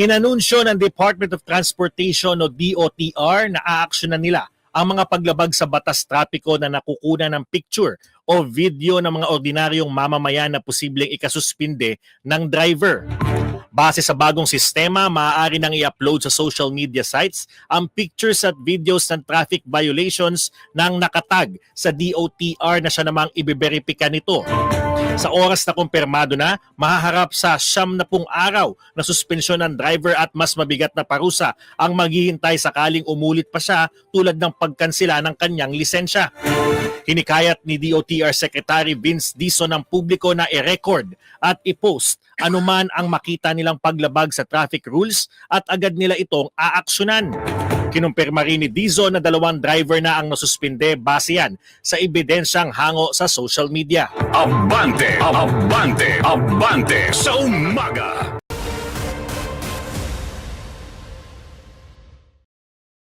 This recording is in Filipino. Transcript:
Inanunsyo ng Department of Transportation o DOTR na aaksyonan nila ang mga paglabag sa batas trapiko na nakukunan ng picture o video ng mga ordinaryong mamamayan na posibleng ikasuspinde ng driver. Base sa bagong sistema, maaari nang i-upload sa social media sites ang pictures at videos ng traffic violations ng nakatag sa DOTR na siya namang ibeberipika nito. Sa oras na kumpirmado na, mahaharap sa 70 araw na suspensyon ng driver at mas mabigat na parusa ang maghihintay sakaling umulit pa siya tulad ng pagkansela ng kanyang lisensya. Hinikayat ni DOTR Secretary Vince Dizon ng publiko na i-record at i-post anuman ang makita nilang paglabag sa traffic rules at agad nila itong aaksyonan. Kinumpirma rin ni Dizon na 2 driver na ang nasuspinde base yan sa ebidensyang hango sa social media. Abante! Abante! Abante! Sa umaga!